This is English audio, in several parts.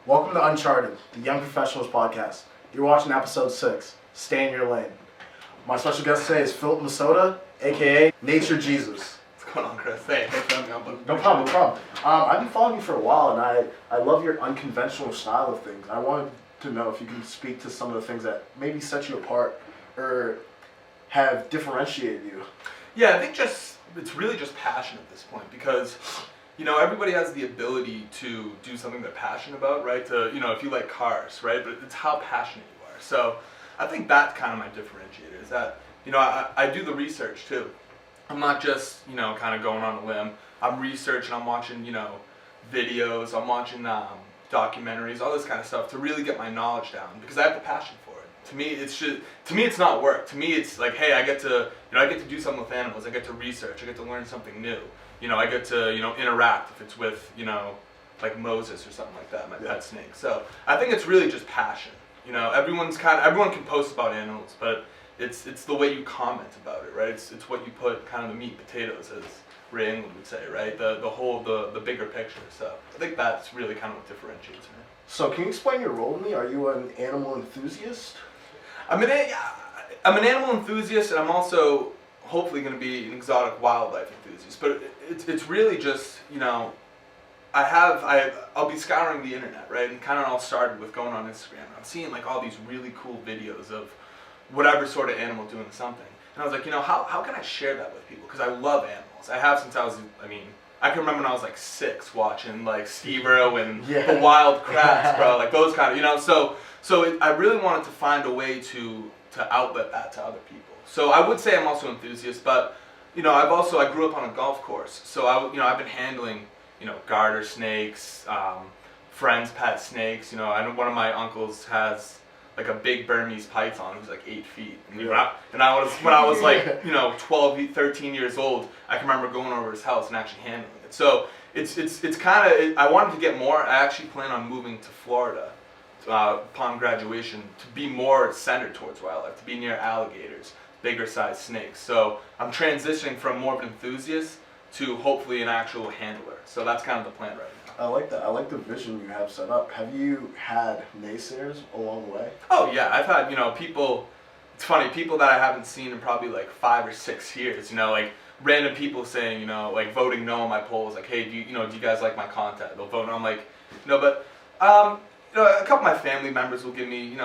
Welcome to Uncharted, the Young Professionals podcast. You're watching episode 6, Stay in Your Lane. My special guest today is Philip Masota, aka Nature Jesus. What's going on, Chris? Hey, thanks for having me on, bud. No problem. I've been following you for a while, and I love your unconventional style of things. I wanted to know if you can speak to some of the things that maybe set you apart or have differentiated you. Yeah, I think it's really just passion at this point because, everybody has the ability to do something they're passionate about, right? If you like cars, right? But it's how passionate you are. So I think that's kind of my differentiator is that, I do the research too. I'm not just, kind of going on a limb. I'm researching, I'm watching, videos, I'm watching documentaries, all this kind of stuff to really get my knowledge down because I have the passion for it. To me, it's not work. To me, it's like, hey, I get to do something with animals. I get to research. I get to learn something new. I get to, interact if it's with, like Moses or something like that, my pet snake. So I think it's really just passion. Everyone can post about animals, but it's the way you comment about it, right? It's what you put kind of the meat and potatoes, as Ray England would say, right? The bigger picture. So I think that's really kind of what differentiates me. So can you explain your role to me? Are you an animal enthusiast? I'm an animal enthusiast, and I'm also hopefully going to be an exotic wildlife enthusiast. But it's really just, I'll be scouring the internet, right? And kind of all started with going on Instagram. I'm seeing like all these really cool videos of whatever sort of animal doing something. And I was like, how can I share that with people? Because I love animals. I have since I can remember when I was like 6 watching like Steve Irwin, the Wild Kratts, bro, like those kind of, So I really wanted to find a way to outlet that to other people. So I would say I'm also an enthusiast, but I grew up on a golf course, so I've been handling garter snakes, friends' pet snakes. I know one of my uncles has like a big Burmese python who's like 8 feet. And when I was like 12, 13 years old, I can remember going over his house and actually handling it. So it's kind of, I wanted to get more. I actually plan on moving to Florida upon graduation to be more centered towards wildlife, to be near alligators, bigger sized snakes. So I'm transitioning from more of an enthusiast to hopefully an actual handler. So that's kind of the plan right now. I like that. I like the vision you have set up. Have you had naysayers along the way? Oh yeah, I've had, people, it's funny, people that I haven't seen in probably like 5 or 6 years, like random people saying, like voting no on my polls, like, hey, do you guys like my content? They'll vote, and I'm like, but, a couple of my family members will give me,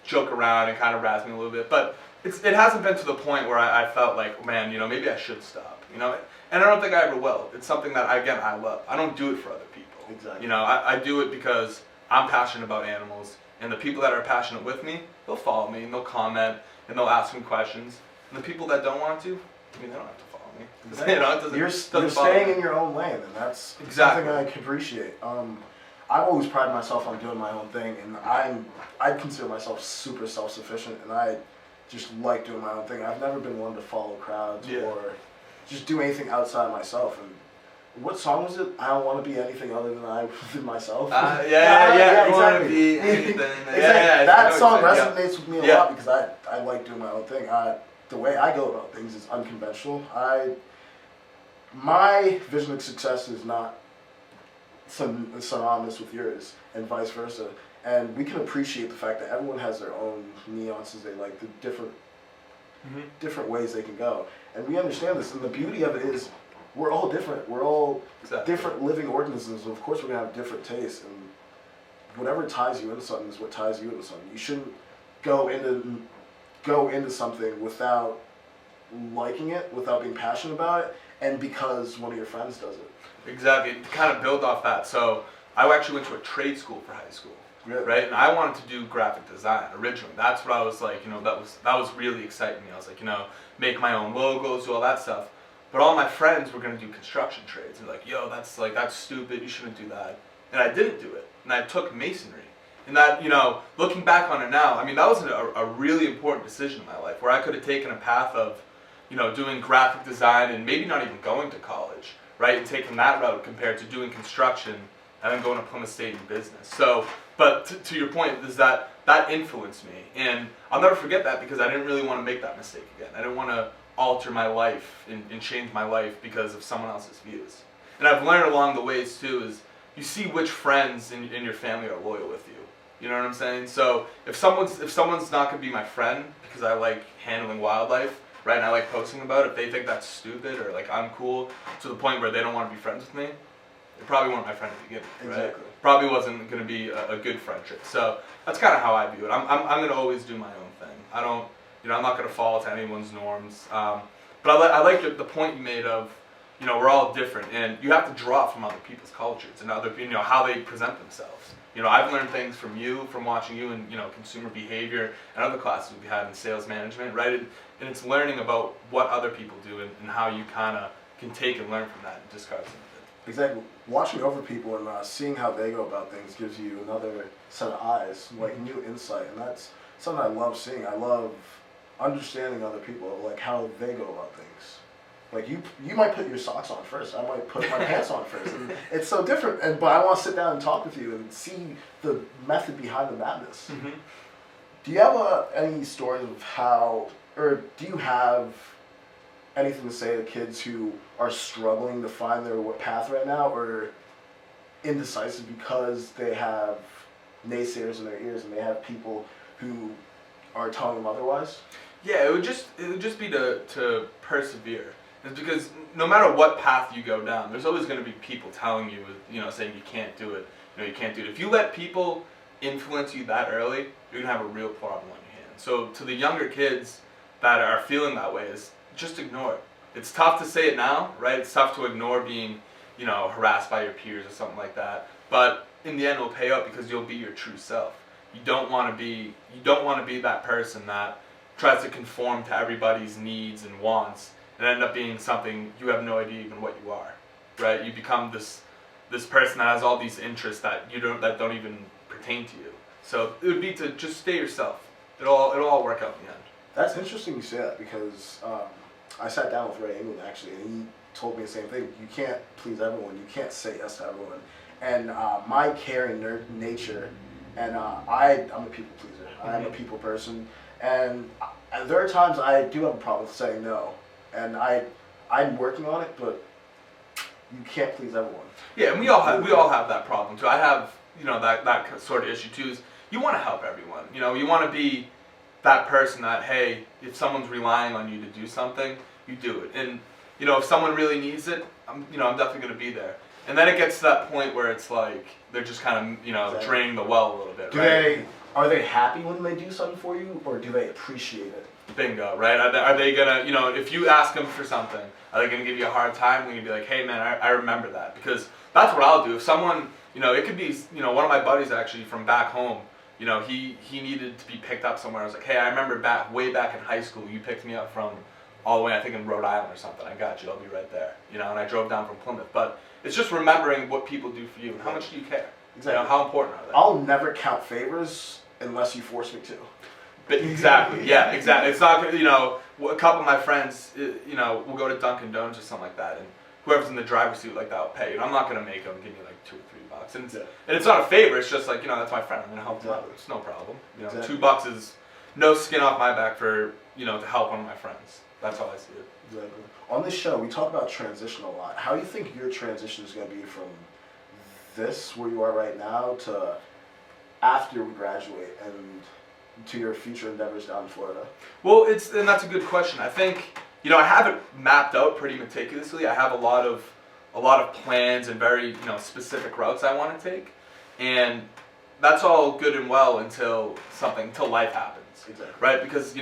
joke around and kind of razz me a little bit, but it hasn't been to the point where I felt like, man, maybe I should stop, and I don't think I ever will. It's something that, I love. I don't do it for other people. Exactly. I do it because I'm passionate about animals, and the people that are passionate with me, they'll follow me, and they'll comment, and they'll ask me questions, and the people that don't want to, they don't have to follow me. Exactly. You're staying in your own lane, and that's something I can appreciate. I've always prided myself on doing my own thing, and I consider myself super self-sufficient, and I just like doing my own thing. I've never been one to follow crowds or just do anything outside of myself. And what song was it? I don't want to be anything other than myself. Exactly. Want to be anything. Exactly. That song resonates with me a lot because I like doing my own thing. The way I go about things is unconventional. My vision of success is not synonymous with yours, and vice versa. And we can appreciate the fact that everyone has their own nuances they like, the different ways they can go. And we understand this, and the beauty of it is we're all different. We're all different living organisms. Of course, we're going to have different tastes, and whatever ties you into something is what ties you into something. You shouldn't go into something without liking it, without being passionate about it, and because one of your friends does it. Exactly. To kind of build off that, so I actually went to a trade school for high school. Really? Right, and I wanted to do graphic design originally. That's what I was like, that was really exciting me. I was like, make my own logos, do all that stuff. But all my friends were gonna do construction trades, and like, yo, that's stupid. You shouldn't do that. And I didn't do it, and I took masonry. And that, looking back on it now, that was a really important decision in my life, where I could have taken a path of, doing graphic design and maybe not even going to college, right, and taking that route compared to doing construction and then going to Plymouth State in business. So, but to your point, is that influenced me, and I'll never forget that because I didn't really want to make that mistake again. I didn't want to alter my life and change my life because of someone else's views. And I've learned along the ways too is you see which friends in your family are loyal with you. You know what I'm saying? So if someone's not gonna be my friend because I like handling wildlife, right, and I like posting about it, if they think that's stupid or like I'm cool to the point where they don't want to be friends with me, they probably weren't my friend to begin with, right? Exactly. Probably wasn't gonna be a good friendship. So that's kind of how I view it. I'm gonna always do my own thing. I don't, I'm not gonna fall to anyone's norms. But I like the point you made of, we're all different, and you have to draw from other people's cultures and other, how they present themselves. I've learned things from you, from watching you in, consumer behavior and other classes we've had in sales management, right? And it's learning about what other people do and how you kind of can take and learn from that and discard some of it. Exactly. Watching over people and seeing how they go about things gives you another set of eyes, like new insight, and that's something I love seeing. I love understanding other people, like how they go about things. Like you might put your socks on first. I might put my pants on first. And it's so different. But I want to sit down and talk with you and see the method behind the madness. Mm-hmm. Do you have any stories of how, or do you have anything to say to kids who are struggling to find their path right now, or indecisive because they have naysayers in their ears and they have people who are telling them otherwise? Yeah, it would just be to persevere. It's because no matter what path you go down, there's always going to be people telling you, saying you can't do it. You can't do it. If you let people influence you that early, you're going to have a real problem on your hands. So to the younger kids that are feeling that way, is just ignore it. It's tough to say it now, right? It's tough to ignore being, harassed by your peers or something like that. But in the end, it'll pay out because you'll be your true self. You don't want to be that person that tries to conform to everybody's needs and wants and end up being something you have no idea even what you are, right? You become this person that has all these interests that don't even pertain to you. So it would be to just stay yourself. It'll all work out in the end. That's interesting you say that, because I sat down with Ray England actually, and he told me the same thing. You can't please everyone. You can't say yes to everyone. And my caring nerd nature, and I'm a people pleaser. I am a people person, and there are times I do have a problem with saying no, and I'm working on it, but you can't please everyone. Yeah, and we all have that problem too. I have that sort of issue too. Is you want to help everyone. You want to be that person that, hey, if someone's relying on you to do something, you do it. And if someone really needs it, I'm definitely going to be there. And then it gets to that point where it's like they're just kind of exactly. draining the well a little bit. Are they happy when they do something for you, or do they appreciate it? Bingo, right? Are they gonna, if you ask them for something, are they gonna give you a hard time? When you be like, hey man, I remember that, because that's what I'll do. If someone, it could be, one of my buddies actually from back home. He needed to be picked up somewhere. I was like, hey, I remember way back in high school, you picked me up from all the way, I think in Rhode Island or something. I got you. I'll be right there. And I drove down from Plymouth. But it's just remembering what people do for you and how much do you care. Exactly. How important are they? I'll never count favors unless you force me to. But exactly. Yeah. Exactly. It's not. A couple of my friends, we'll go to Dunkin' Donuts or something like that, and whoever's in the driver's seat like that will pay. I'm not gonna make them give me like $2 or $3, and it's not a favor. It's just like that's my friend. I'm gonna help them out. It's no problem. Exactly. $2 is no skin off my back for to help one of my friends. That's how I see it. Exactly. On this show, we talk about transition a lot. How do you think your transition is going to be from this, where you are right now, to after we graduate and to your future endeavors down in Florida? Well, and that's a good question. I think I have it mapped out pretty meticulously. I have a lot of plans and very specific routes I want to take, and that's all good and well until life happens. Exactly. Right? Because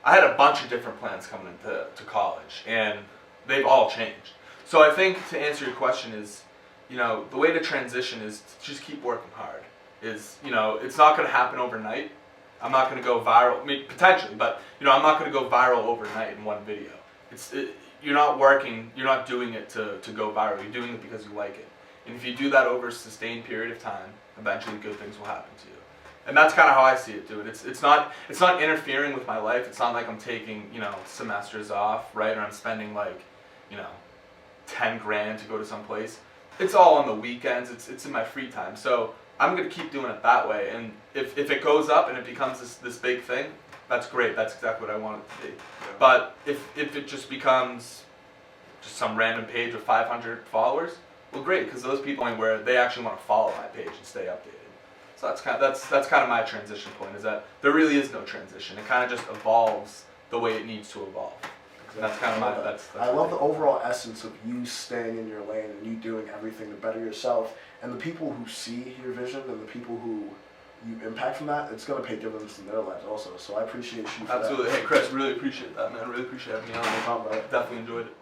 I had a bunch of different plans coming into college, and they've all changed. So I think to answer your question is, the way to transition is to just keep working hard. It's not going to happen overnight. I'm not going to go viral. I mean, potentially, but I'm not going to go viral overnight in one video. You're not working. You're not doing it to go viral. You're doing it because you like it. And if you do that over a sustained period of time, eventually good things will happen to you. And that's kind of how I see it, dude. It's not interfering with my life. It's not like I'm taking semesters off, right? Or I'm spending like $10,000 to go to some place. It's all on the weekends. It's in my free time. So I'm gonna keep doing it that way. And if it goes up and it becomes this big thing, that's great. That's exactly what I want it to be. Yeah. But if it just becomes just some random page with 500 followers, Well, great, because those people where they actually want to follow my page and stay updated. So that's kind of my transition point, is that there really is no transition. It kind of just evolves the way it needs to evolve. And that's kind of my that's I love the overall essence of you staying in your lane and you doing everything to better yourself. And the people who see your vision and the people who you impact from that, it's going to pay dividends in their lives also. So I appreciate you for Absolutely. that. Hey, Chris, really appreciate that, man. Really appreciate having me on. No problem, brother. Definitely enjoyed it.